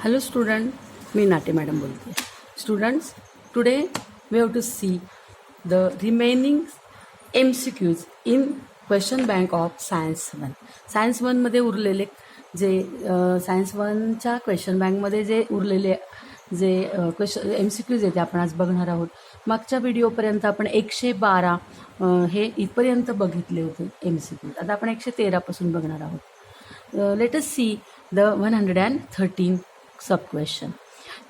Hello student, मी नाटे madam बोलते. Students, today we have to see the remaining MCQs in question bank of Science 1. Science 1 मध्ये उरलेले जे Science 1च्या question बँकमध्ये जे उरलेले जे MCQs आहेत ते आपण आज बघणार आहोत. मागच्या व्हिडिओपर्यंत आपण 112 हे इथपर्यंत बघितले होते MCQs. आता आपण 113 पासून बघणार आहोत. Let us see the 113 sub-question.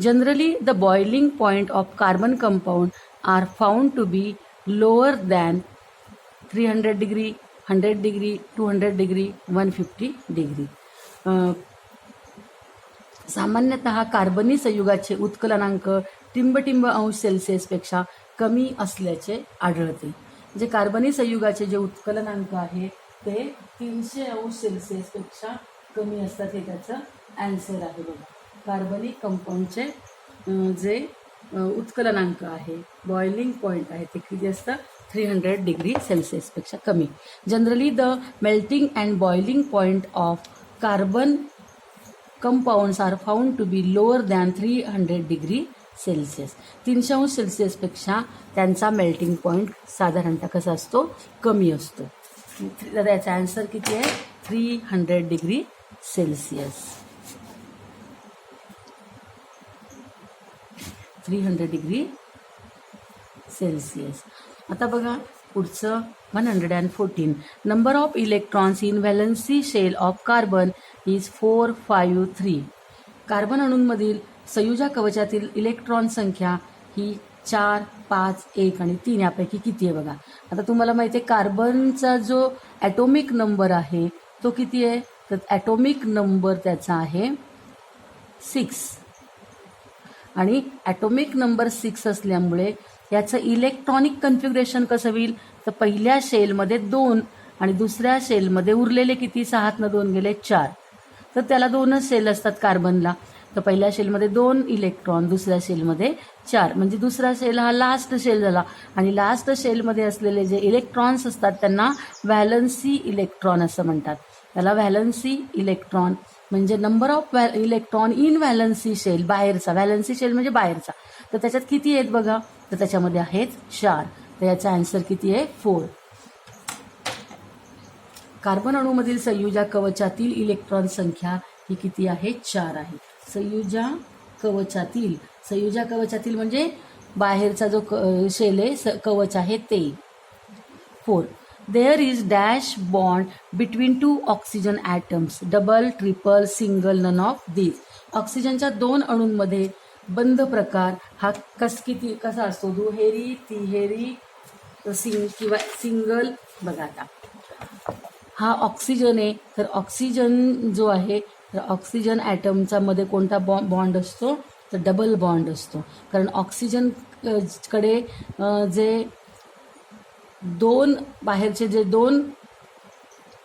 Generally, the boiling point of carbon compound are found to be lower than 300 degree, 100 degree, 200 degree, 150 degree. सामान्यतः कार्बनी संयुगाचे उत्कलनांक टिंब अंश सेल्सिअसपेक्षा कमी असल्याचे आढळते. जे कार्बनी संयुगाचे जे उत्कलनांक आहे ते 300 अंश सेल्सिअसपेक्षा कमी असतात. हे त्याचं आन्सर आहे बघा. कार्बनी कंपाऊंडचे जे उत्कलनांक आहे, बॉइलिंग पॉईंट आहे, ते किती असतं? 300 डिग्री सेल्सिअसपेक्षा कमी. Generally the melting and boiling point of carbon compounds are found to be lower than 300 degree Celsius. 300 अंश सेल्सिअसपेक्षा त्यांचा मेल्टिंग पॉईंट साधारणतः कसा असतो? कमी असतो. त्याचा आन्सर किती आहे? 300 डिग्री सेल्सिअस. 300 degree Celsius. आता बघा पुढचं 114. Number of electrons in valency shell of carbon is 4, 5, 3. Carbon अणूंमधील संयुजा कवचातील इलेक्ट्रॉन संख्या ही 4, 5, 1 आणि 3 यापैकी किती आहे बघा. आता तुम्हाला माहिती आहे कार्बनचा जो ॲटोमिक नंबर आहे तो किती आहे? तर ॲटोमिक नंबर त्याचा आहे 6 आणि ॲटोमिक नंबर 6 असल्यामुळे याचं इलेक्ट्रॉनिक कन्फिग्युरेशन कसं होईल? तर पहिल्या शेलमध्ये 2 आणि दुसऱ्या शेलमध्ये उरलेले किती? 6 2 गेले 4. तर त्याला 2च शेल असतात कार्बनला. तर पहिल्या शेलमध्ये 2 इलेक्ट्रॉन, दुसऱ्या शेलमध्ये 4, म्हणजे दुसरा शेल हा लास्ट शेल झाला. आणि लास्ट शेलमध्ये असलेले जे इलेक्ट्रॉन्स असतात त्यांना व्हॅलन्सी इलेक्ट्रॉन असं म्हणतात. त्याला व्हॅलन्सी इलेक्ट्रॉन म्हणजे number of electron in valency shell, बाहेरचा. व्हॅलन्सी शेल म्हणजे बाहेरचा. तर त्याच्यात किती आहेत बघा? तर त्याच्यामध्ये आहेत 4. तर याचा आन्सर किती आहे? 4. कार्बन अणूमधील संयुजा कवचातील इलेक्ट्रॉन संख्या ही किती आहे? 4 आहे. संयुजा कवचातील म्हणजे बाहेरचा जो शेल आहे, कवच आहे ते. 4. There is dash bond between two oxygen atoms. Double, triple, single, none of these. ऑक्सिजनच्या 2 अणूंमध्ये बंध प्रकार हा कसा असतो? दुहेरी, तिहेरी, किंवा सिंगल. बघा आता हा ऑक्सिजन आहे. तर ऑक्सिजन जो आहे, तर ऑक्सिजन ॲटमचा मध्ये कोणता बॉन्ड असतो? तर डबल बॉन्ड असतो. कारण ऑक्सिजन कडे जे 2 बाहेरचे जे 2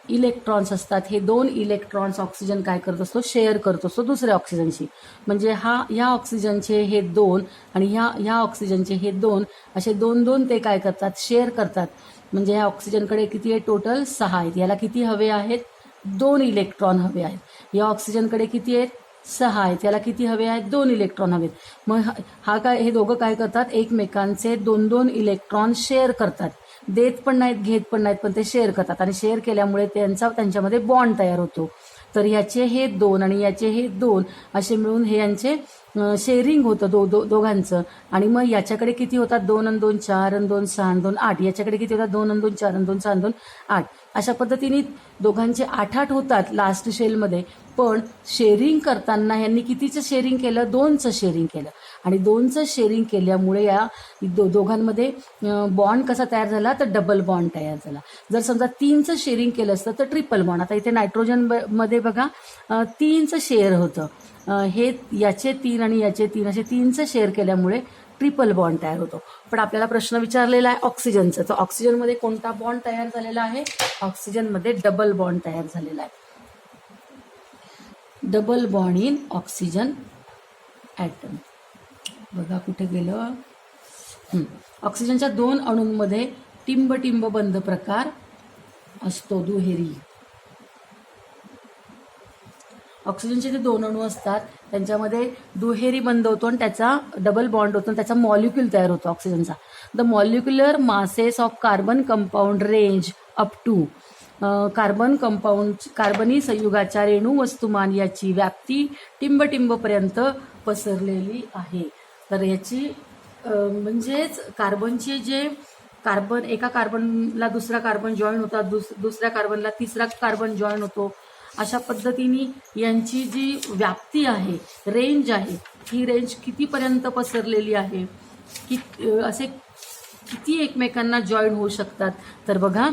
इलेक्ट्रॉन्स असतात, हे 2 इलेक्ट्रॉन्स ऑक्सिजन काय करत असतो? शेअर करत असतो दुसऱ्या ऑक्सिजनशी. म्हणजे ह्या ऑक्सिजनचे हे 2 आणि ह्या ऑक्सिजनचे हे 2 असे 2 ते काय करतात? शेअर करतात. म्हणजे ह्या ऑक्सिजनकडे किती आहे? टोटल 6 आहेत. याला किती हवे आहेत? 2 इलेक्ट्रॉन हवे आहेत. या ऑक्सिजनकडे किती आहेत? 6 आहेत. याला किती हवे आहेत? 2 इलेक्ट्रॉन हवेत. मग हे दोघं काय करतात? एकमेकांचे 2 इलेक्ट्रॉन शेअर करतात. देत पण नाहीत, घेत पण नाहीत, पण ते शेअर करतात. आणि शेअर केल्यामुळे त्यांच्यामध्ये बॉन्ड तयार होतो. तर याचे हे 2 आणि याचे हे 2 असे मिळून हे यांचे शेअरिंग होतं दोघांचं. आणि मग याच्याकडे किती होतात? 2 आणि 2 4 आणि 2 6 आणि 2 8. याच्याकडे किती होतात? 2 आणि 2 4 आणि 2 6 आणि 2 8. अशा पद्धतीने दोघांचे 8 होतात लास्ट शेलमध्ये. पण शेअरिंग करताना यांनी कितीचं शेअरिंग केलं? 2चं शेअरिंग केलं. आणि 2चं शेअरिंग केल्यामुळे या दोघांमध्ये बॉन्ड कसा तयार झाला? तर डबल बॉन्ड तयार झाला. जर समजा 3चं शेअरिंग केलं असतं तर ट्रिपल बॉन्ड. आता इथे नायट्रोजन मध्ये बघा 3चं शेअर होतं. हे याचे 3 आणि याचे 3 असे 3चं शेअर केल्यामुळे ट्रिपल बॉन्ड तयार होतो. पण आपल्याला प्रश्न विचारलेला आहे ऑक्सिजनचा. तर ऑक्सिजनमध्ये कोणता बॉन्ड तयार झालेला आहे? ऑक्सिजनमध्ये डबल बॉन्ड तयार झालेला आहे. Double bond in oxygen atom. बघा कुठे गेलं? ऑक्सिजनच्या 2 अणूंमध्ये टिंब बंध प्रकार असतो, दुहेरी. ऑक्सिजनचे जे 2 अणू असतात त्यांच्यामध्ये दुहेरी बंध होतो आणि त्याचा डबल बॉन्ड होतो आणि त्याचा मॉलिक्यूल तयार होतो ऑक्सिजनचा. The molecular masses of carbon compound range up to कार्बनी संयुगाच्या रेणू वस्तुमान याची व्याप्ती टिंबटिंबपर्यंत पसरलेली आहे. तर याची म्हणजेच कार्बनचे जे कार्बन एका कार्बनला दुसरा कार्बन जॉईन होतात, दुसऱ्या कार्बनला तिसरा कार्बन जॉईन होतो. अशा पद्धतीने यांची जी व्याप्ती आहे, रेंज आहे, ही रेंज कितीपर्यंत पसरलेली आहे, असे किती एकमेकांना जॉईन होऊ शकतात. तर बघा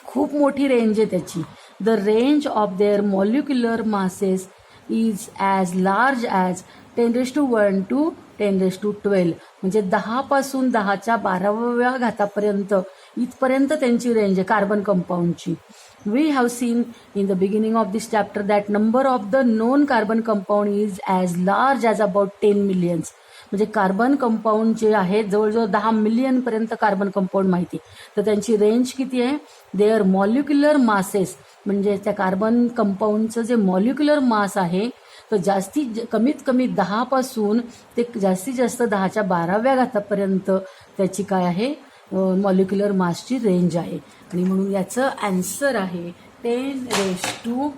खूप मोठी रेंज आहे त्याची. The range of their molecular masses is as large as 10⁻1 to 10⁻12 म्हणजे 10 पासून 10च्या 12व्या घातापर्यंत इथपर्यंत त्यांची रेंज आहे कार्बन कंपाऊंडची. We have seen in the beginning of this chapter that number of the known carbon compound is as large as about 10 millions म्हणजे carbon compound जे आहेत जवळजवळ 10 मिलियनपर्यंत कार्बन कंपाऊंड माहिती. तर त्यांची रेंज किती आहे. देअर मॉलिक्युलर मासेस म्हणजे त्या कार्बन कंपाऊंडचं जे मॉलिक्युलर मास आहे तर कमीत कमी 10 पासून ते जास्तीत जास्त 10च्या 12व्या घातापर्यंत त्याची काय आहे मॉलिक्युलर मासची रेंज आहे. आणि म्हणून याचं ॲन्सर आहे 10⁻².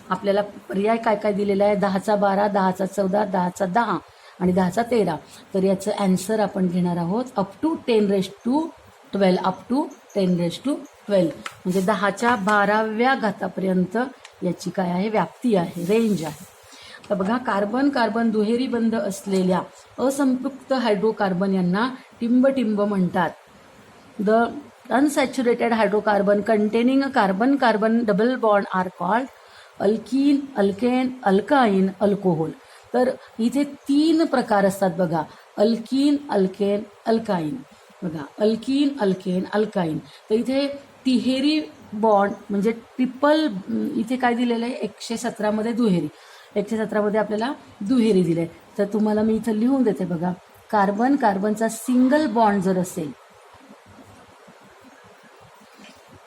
आपल्याला पर्याय काय काय दिलेला आहे 10चा 12, 10चा 14, 10चा 10 आणि 10चा 13. तर याचं ॲन्सर आपण घेणार आहोत अप टू 10⁻12 अप टू 10⁻12 म्हणजे 10च्या 12व्या घातापर्यंत याची काय आहे व्याप्ती आहे, रेंज आहे. तर बघा कार्बन दुहेरी बंध असलेल्या असंपृक्त हायड्रोकार्बन यांना टिंबटिंब म्हणतात. The unsaturated hydrocarbon containing a carbon double bond are called alkene, alkane, alkyne, alcohol. तर इथे 3 प्रकार असतात बघा, अल्कीन, अल्केन, अल्काइन. बघा अल्कीन, अल्केन, अल्काइन. तर इथे तिहेरी बॉन्ड म्हणजे ट्रिपल, इथे काय दिलेलं आहे 117 मध्ये दुहेरी, 117 मध्ये आपल्याला दुहेरी दिले. तर तुम्हाला मी इथं लिहून देते बघा, कार्बनचा सिंगल बॉन्ड जर असेल,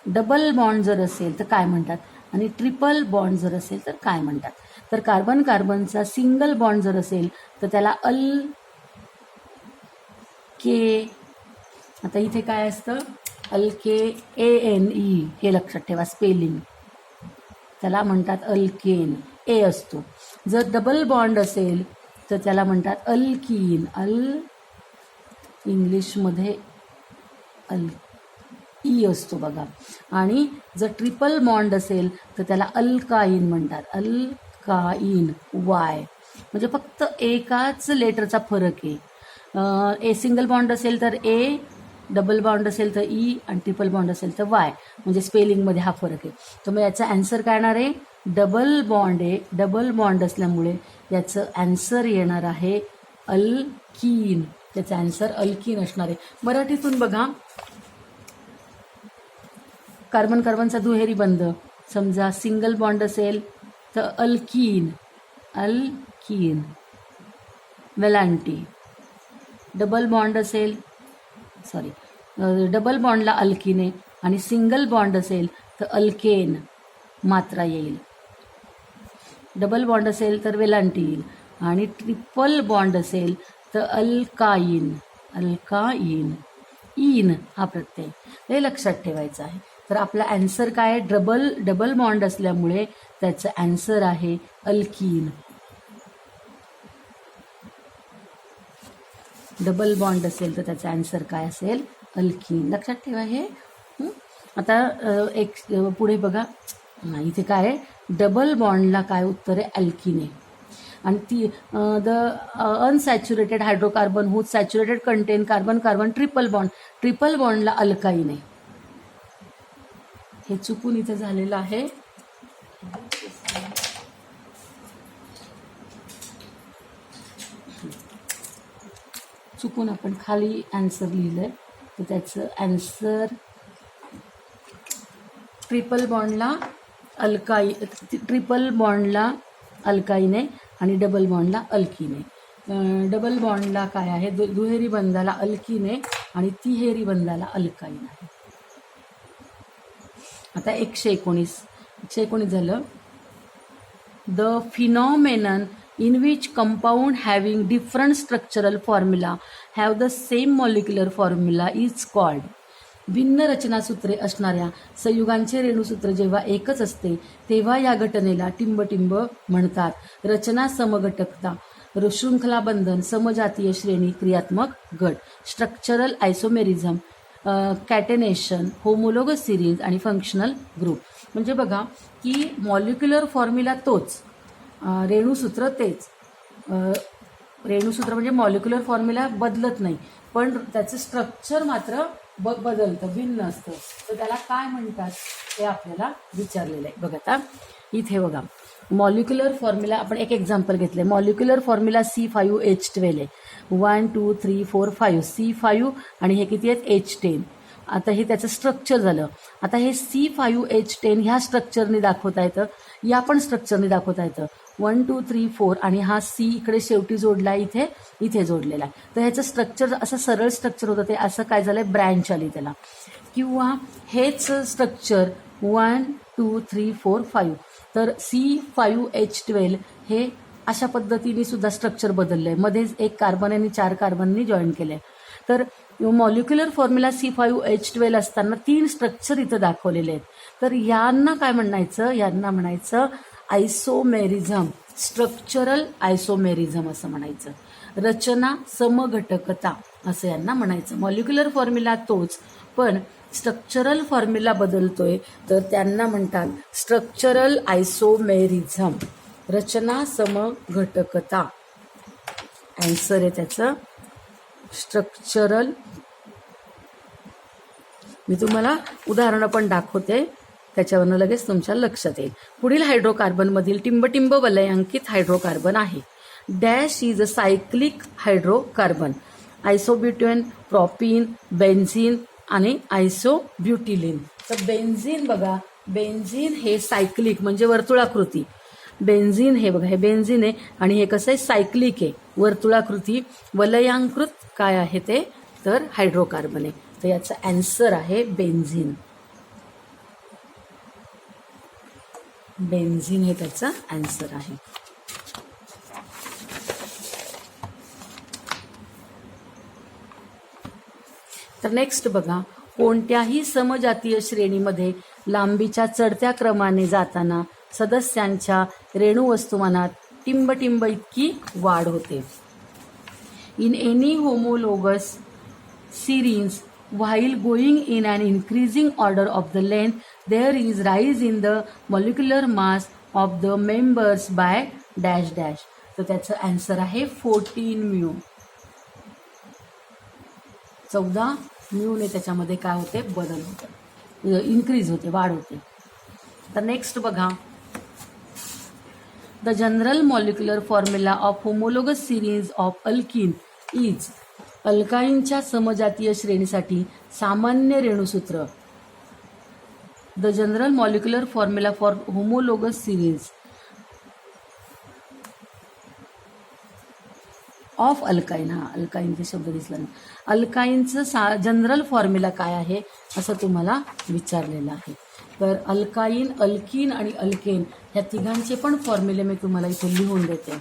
डबल बॉन्ड जर असेल तर काय म्हणतात आणि ट्रिपल बॉन्ड जर असेल तर काय म्हणतात. तर कार्बनचा सिंगल बॉन्ड जर असेल तर त्याला के, आता इथे काय असतं अल्के ANE हे लक्षात ठेवा स्पेलिंग, त्याला म्हणतात अल्केन, ए असतो. जर डबल बॉन्ड असेल तर त्याला म्हणतात अल्कीन, इंग्लिशमध्ये ई असतो बघा. आणि जर ट्रिपल बॉन्ड असेल तर त्याला अल्काइन म्हणतात, अल्काइन वाय, म्हणजे फक्त एकाच लेटरचा फरक आहे. ए सिंगल बॉन्ड असेल तर ए, डबल बॉन्ड असेल तर ई आणि ट्रिपल बॉन्ड असेल तर वाय, म्हणजे स्पेलिंगमध्ये हा फरक आहे. तर मग याचा ॲन्सर काय येणार आहे डबल बॉन्ड आहे, डबल बॉन्ड असल्यामुळे याचं ॲन्सर येणार आहे अल्कीन. त्याचं ॲन्सर अल्कीन असणार आहे. मराठीतून बघा कार्बनचा दुहेरी बंध, समजा सिंगल बॉन्ड असेल तर अल्कीन, वेलांटी. डबल बॉन्ड असेल, डबल बॉन्डला अल्कीन आहे आणि सिंगल बॉन्ड असेल तर अल्केन मात्रा येईल. डबल बॉन्ड असेल तर वेलांटी येईल आणि ट्रिपल बॉन्ड असेल तर अल्काइन, इन हा प्रत्यय, हे लक्षात ठेवायचं आहे. तर आपला ॲन्सर काय आहे डबल बॉन्ड असल्यामुळे त्याचं ॲन्सर आहे अल्कीन. डबल बॉन्ड असेल तर त्याचा ॲन्सर काय असेल अल्कीन. लक्षात ठेवा हे. आता एक पुढे बघा, इथे काय आहे डबल बॉन्डला काय उत्तर आहे अल्कीन आहे. आणि ती the unsaturated hydrocarbon whose saturated contain carbon triple बॉन्डला अल्काइन आहे. हे चुकून इथे झालेलं आहे. चुकून आपण खाली ॲन्सर लिहिलंय, तर त्याचं ॲन्सर ट्रिपल बॉन्डला अल्काइन आहे आणि डबल बॉन्डला अल्कीन आहे. डबल बॉन्डला काय आहे दुहेरी बंधाला अल्कीन आहे आणि तिहेरी बंधाला अल्काइन आहे. आता 119 झालं. The phenomenon in which compound having different structural formula have the same molecular formula is called. भिन्न रचनासूत्रे असणाऱ्या संयुगांचे रेणुसूत्र जेव्हा एकच असते तेव्हा या घटनेला टिंबटिंब म्हणतात. रचना समघटकता, शृंखला बंधन, समजातीय श्रेणी, क्रियात्मक गट, स्ट्रक्चरल आयसोमेरिझम, कॅटेनेशन, होमोलोगस सिरीज आणि फंक्शनल ग्रुप. म्हणजे बघा की मॉलिक्युलर फॉर्म्युला तोच, रेणुसूत्र तेच, रेणुसूत्र म्हणजे मॉलिक्युलर फॉर्म्युला बदलत नाही पण त्याचं स्ट्रक्चर मात्र बदलतं, भिन्न असतं. तर त्याला काय म्हणतात ते आपल्याला विचारलेलं आहे. बघा आता इथे बघा मॉलिक्युलर फॉर्म्युला आपण एक एक्झाम्पल घेतलंय. मॉलिक्युलर फॉर्म्युला C5H12 आहे. 1 2 3 4 5 C5 आणि हे किती आहेत H10. आता हे त्याचं स्ट्रक्चर झालं. आता हे C5H10 ह्या स्ट्रक्चरने दाखवता येतं, या पण स्ट्रक्चरने दाखवता येतं. 1 2 3 4 आणि हा C इकडे शेवटी जोडला आहे, इथे जोडलेला आहे. तर ह्याचं स्ट्रक्चर असं सरळ स्ट्रक्चर होतं, ते असं काय झालंय ब्रँच आली त्याला. किंवा हेच स्ट्रक्चर 1 2 3 4 5 तर C5H12 हे अशा पद्धतीने सुद्धा स्ट्रक्चर बदललंय. मध्येच एक कार्बन आणि 4 कार्बननी जॉईन केलंय. तर मॉलिक्युलर फॉर्म्युला C5H12 असताना 3 स्ट्रक्चर इथं दाखवलेले आहेत. तर यांना काय म्हणायचं, यांना म्हणायचं आयसोमेरिझम, स्ट्रक्चरल आयसोमेरिझम असं म्हणायचं. रचना समघटकता असं यांना म्हणायचं. मॉलिक्युलर फॉर्म्युला तोच पण स्ट्रक्चरल फॉर्म्युला बदलतोय तर त्यांना म्हणतात स्ट्रक्चरल आयसोमेरिझम, रचना समघटकता. आन्सर आहे त्याचं स्ट्रक्चरल. मी तुम्हाला उदाहरणं पण दाखवते, त्याच्यावरनं लगेच तुमच्या लक्षात येईल. पुढील हायड्रोकार्बनमधील टिंबटिंब वलयांकित हायड्रोकार्बन आहे. Dash is a cyclic hydrocarbon. Isobutane, propyne, benzene आणि आयसोब्युटिलिन. तर बेन्झिन बघा, बेन्झिन हे सायक्लिक म्हणजे वर्तुळाकृती. बेन्झिन हे बघा, हे बेन्झिन आहे आणि हे कसं आहे सायक्लिक आहे, वर्तुळाकृती. वलयांकृत काय आहे ते तर हायड्रोकार्बन आहे. तर याचा आन्सर आहे बेन्झिन. बेन्झिन हे त्याचा आन्सर आहे. तर नेक्स्ट बघा, कोणत्याही समजातीय श्रेणीमध्ये लांबीच्या चढत्या क्रमाने जाताना सदस्यांच्या रेणू वस्तुमानात टिंबटिंब इतकी वाढ होते. In any homologous series while going in an increasing order of the length, there is rise in the molecular mass of the members by dash dash. तर त्याचं आन्सर आहे 14 म्यू. 14 म्यूने त्याच्यामध्ये काय होते, बदल होते, इन्क्रीज होते, वाढ होते. तर नेक्स्ट बघा, the general molecular formula of homologous series of alkyne is. अल्काईनच्या समजातीय श्रेणीसाठी सामान्य रेणुसूत्र. The general molecular formula for homologous series of alkyne. हा अल्काईनचा शब्द दिसला नाही. अल्काईनचं जनरल फॉर्म्युला काय आहे असं तुम्हाला विचारलेलं आहे. तर अल्काईन, अल्कीन आणि अल्केन ह्या तिघांचे पण फॉर्म्युले मी तुम्हाला इथे लिहून देते.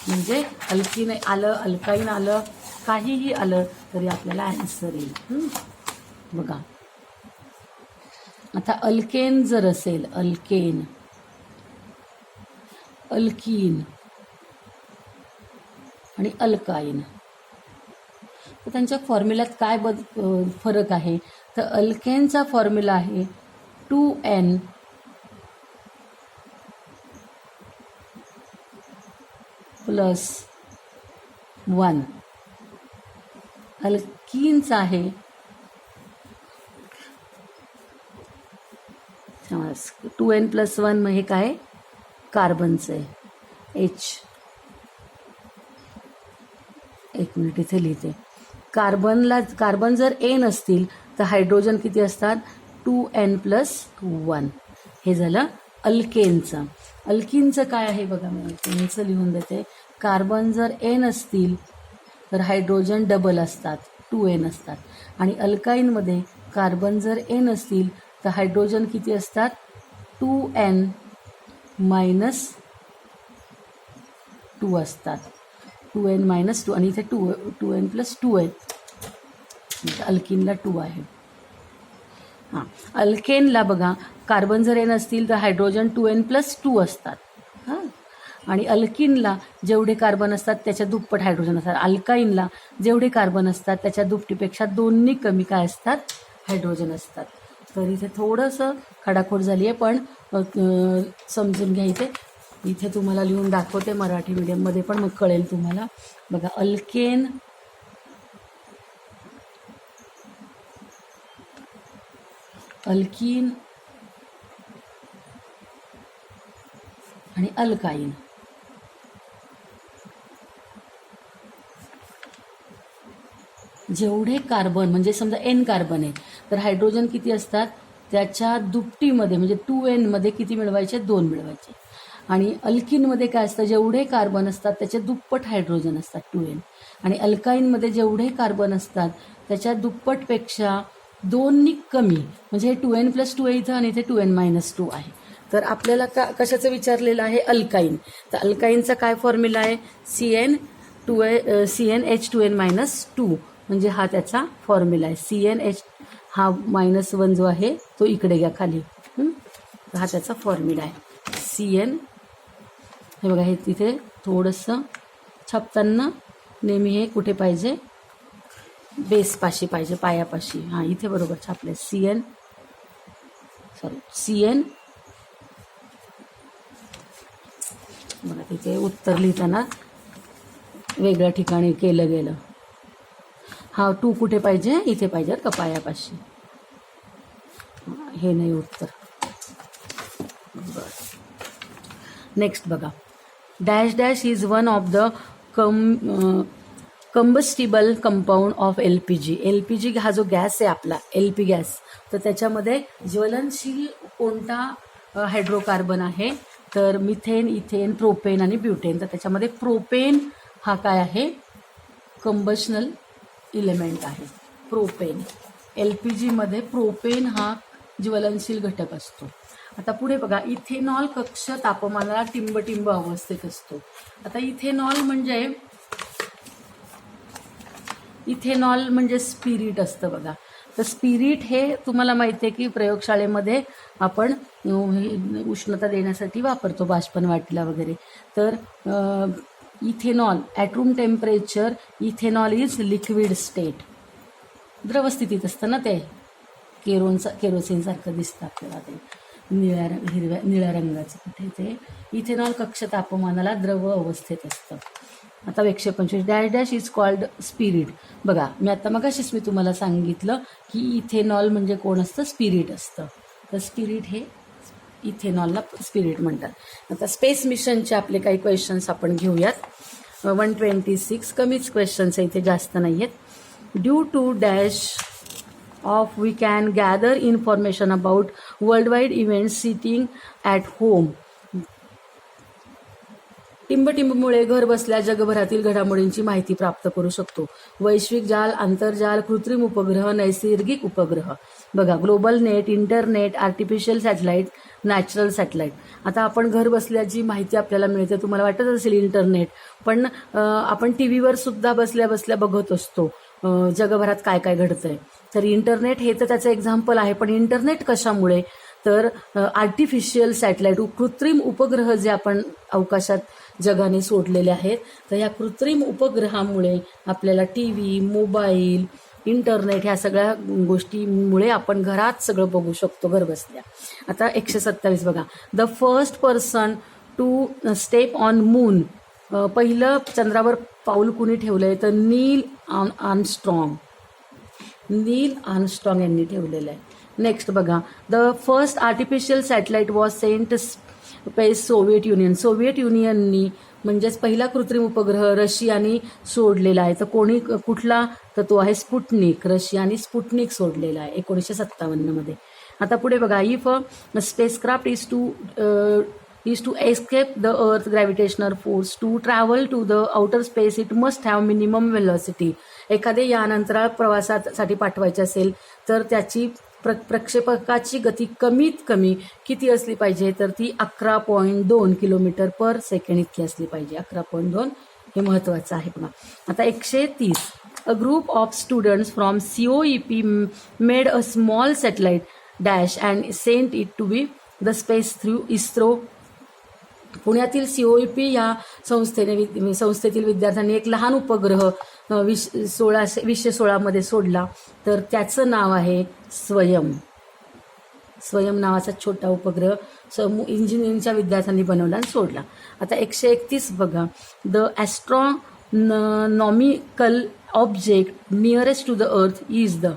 म्हणजे अल्कीन आलं, अल्काईन आलं, काहीही आलं तरी आपल्याला आन्सर येईल. बघा आता अल्केन जर असेल, अल्केन, अल्कीन आणि अल्काईन, तर त्यांच्या फॉर्म्युल्यात काय फरक आहे. तर अल्केनचा फॉर्म्युला आहे 2n प्लस 1. अल्कीनचा आहे 2n प्लस 1. मग हे काय कार्बनचं आहे H. एक मिनिट इथे लिहिते. कार्बन जर n असतील तर हायड्रोजन किती असतात 2n प्लस 1. हे झालं अल्केनचं. अल्कीनचं काय आहे बघा, मी अल्केनचं लिहून देते. कार्बन जर n असतील तर हायड्रोजन डबल असतात, 2n असतात. आणि अल्काईनमध्ये कार्बन जर n असतील तर हायड्रोजन किती असतात 2n -2 असतात. 2n - 2 आणि इथे 2n + 2 आहेत. अल्किनला 2 आहे. हां, अल्केनला बघा, कार्बन जर n असतील तर हायड्रोजन 2n + 2 असतात. हां, आणि अल्किनला जेवढे कार्बन असतात त्याच्या दुप्पट हायड्रोजन असतात. अल्काईनला जेवढे कार्बन असतात त्याच्या दुपटीपेक्षा 2नी कमी काय असतात, हायड्रोजन असतात. तर इथे थोडंसं खडाखोड झाली आहे, पण समजून घ्यायचे. इथे तुम्हाला लिहून दाखवते मराठी मीडियममध्ये, पण मग कळेल तुम्हाला. बघा, अल्केन, अल्कीन आणि अल्काईन. जेवढे कार्बन म्हणजे समजा n कार्बन आहे तर हायड्रोजन किती असतात, त्याच्या दुपटीमध्ये म्हणजे 2n मध्ये किती मिळवायचे, 2 मिळवायचे. आणि अल्किनमध्ये काय असतं, जेवढे कार्बन असतात त्याचे दुप्पट हायड्रोजन असतात 2n. आणि अल्काईनमध्ये जेवढे कार्बन असतात त्याच्या दुप्पटपेक्षा 2नी कमी, म्हणजे हे 2n + 2 आहे इथं आणि इथे 2n - 2 आहे. तर आपल्याला कशाचं विचारलेलं आहे, अल्काईन. तर अल्काईनचा काय फॉर्म्युला आहे, CnH2n - 2, म्हणजे हा त्याचा फॉर्म्युला आहे. CnH हा -1 जो आहे तो इकडे घ्या खाली. हा त्याचा फॉर्म्युला आहे. Cn, हे बघा, हे तिथे थोडंसं छापताना नेहमी हे कुठे पाहिजे, बेसपाशी पाहिजे, पायापाशी. हां, इथे बरोबर छापले. Cn बघा, तिथे उत्तर लिहिताना वेगळ्या ठिकाणी केलं गेलं. हा 2 कुठे पाहिजे, इथे पाहिजे का, पायापाशी. हे नाही उत्तर. बरं, नेक्स्ट बघा, dash dash is one of the combustible compound of LPG. LPG हा जो गॅस आहे आपला, LP गॅस, तर त्याच्यामध्ये ज्वलनशील कोणता हायड्रोकार्बन आहे, तर मिथेन, इथेन, प्रोपेन आणि ब्युटेन. तर त्याच्यामध्ये प्रोपेन हा काय आहे, कंबशनल इलेमेंट आहे. प्रोपेन, LPG मध्ये प्रोपेन हा ज्वलनशील घटक असतो. आता पुढे बघा, इथेनॉल कक्ष तापमानाला टिंबटिंब अवस्थेत असतो. आता इथेनॉल म्हणजे स्पिरिट असतं बघा. तर स्पिरिट हे तुम्हाला माहिती आहे की प्रयोगशाळेमध्ये आपण उष्णता देण्यासाठी वापरतो, बाष्पन वाटीला वगैरे. तर ethanol at room temperature, ethanol is liquid state, द्रवस्थितीत असतं ना ते. केरोसिनसारखं दिसतं आपल्याला ते, निळ्या रंगाचं. कुठे ते इथेनॉल कक्ष तापमानाला द्रव अवस्थेत असतं. आता 125 dash dash is called spirit. बघा, मी आता मगाशीच मी तुम्हाला सांगितलं की इथेनॉल म्हणजे कोण असतं, स्पिरिट असतं. तर स्पिरिट हे इथेनॉलला स्पिरिट म्हणतात. आता स्पेस मिशनचे आपले काही क्वेश्चन्स आपण घेऊयात. 126 कमीच क्वेश्चन्स आहे इथे, जास्त नाही आहेत. Due to dash of we can gather information about world wide events sitting at home. टिंबटिंबमुळे घर बसल्या जगभरातील घडामोडींची माहिती प्राप्त करू शकतो. वैश्विक जाल, आंतरजाल, कृत्रिम उपग्रह, नैसर्गिक उपग्रह. बघा, global net, internet, artificial satellite, natural satellite. आता आपण घर बसल्या जी माहिती आपल्याला मिळते, तुम्हाला वाटत असेल इंटरनेट, पण आपण टीव्हीवर सुद्धा बसल्या बसल्या बघत असतो जगभरात काय काय घडतंय. तर इंटरनेट हे तर त्याचं एक्झाम्पल आहे. पण इंटरनेट कशामुळे, तर आर्टिफिशियल सॅटेलाईट, कृत्रिम उपग्रह जे आपण अवकाशात जगाने सोडलेले आहेत, तर या कृत्रिम उपग्रहामुळे आपल्याला टीव्ही, मोबाईल, इंटरनेट ह्या सगळ्या गोष्टीमुळे आपण घरात सगळं बघू शकतो घर बसल्या. आता 127 बघा, the first person to step on moon. पहिलं चंद्रावर पाऊल कुणी ठेवलंय, तर नील आर्मस्ट्रॉंग यांनी ठेवलेलं आहे. नेक्स्ट बघा, the first artificial satellite was sent space Soviet Union. Soviet युनियननी म्हणजेच पहिला कृत्रिम उपग्रह रशियानी सोडलेला आहे. तर कुठला, तर तो आहे स्पुटनिक. रशियानी स्पुटनिक सोडलेला आहे 1957 मध्ये. आता पुढे बघा, if a spacecraft is to escape the earth gravitational force to travel to the outer space it must have minimum velocity. एखादे यान अंतराळ प्रवासासाठी पाठवायचे असेल तर त्याची प्रक्षेपकाची गती कमीत कमी किती असली पाहिजे, तर ती 11.2 किलोमीटर पर सेकंड इतकी असली पाहिजे. 11.2 हे महत्त्वाचं आहे. पुन्हा आता 130. A group of students from COEP made a small satellite dash and sent it to be the space through ISRO. पुण्यातील COEP या संस्थेतील विद्यार्थ्यांनी एक लहान उपग्रह 2016 मध्ये सोडला, तर त्याचं नाव आहे स्वयं. स्वयं नावाचा छोटा उपग्रह इंजिनिअरिंगच्या विद्यार्थ्यांनी बनवला आणि सोडला. आता 131 बघा. The astronomical object nearest to the earth is the.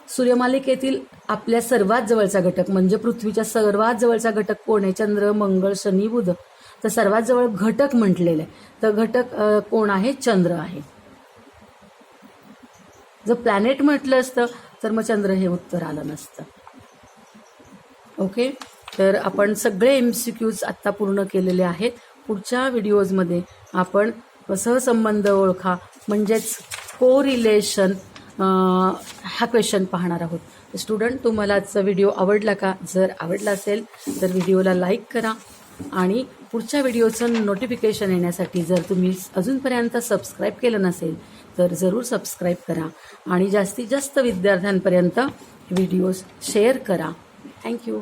सूर्यमालिकेतील आपल्या सर्वात जवळचा घटक म्हणजे पृथ्वीच्या सर्वात जवळचा घटक कोण आहे? चंद्र, मंगळ, शनी, बुध. तर सर्वात जवळ घटक म्हटलेलं आहे, तर घटक कोण आहे? चंद्र आहे. जर प्लॅनेट म्हटलं असतं तर मग चंद्र हे उत्तर आलं नसतं. ओके, तर आपण सगळे MCQs आत्ता पूर्ण केलेले आहेत. पुढच्या व्हिडिओजमध्ये आपण सहसंबंध ओळखा म्हणजेच कोरिलेशन हा क्वेश्चन पाहणार आहोत. स्टुडंट, तुम्हाला आजचा व्हिडिओ आवडला का? जर आवडला असेल तर व्हिडिओला लाईक करा आणि पुढच्या व्हिडिओचं नोटिफिकेशन येण्यासाठी जर तुम्ही अजूनपर्यंत सबस्क्राईब केलं नसेल तर जरूर सबस्क्राईब करा आणि जास्तीत जास्त विद्यार्थ्यांपर्यंत व्हिडिओज शेअर करा. थँक्यू.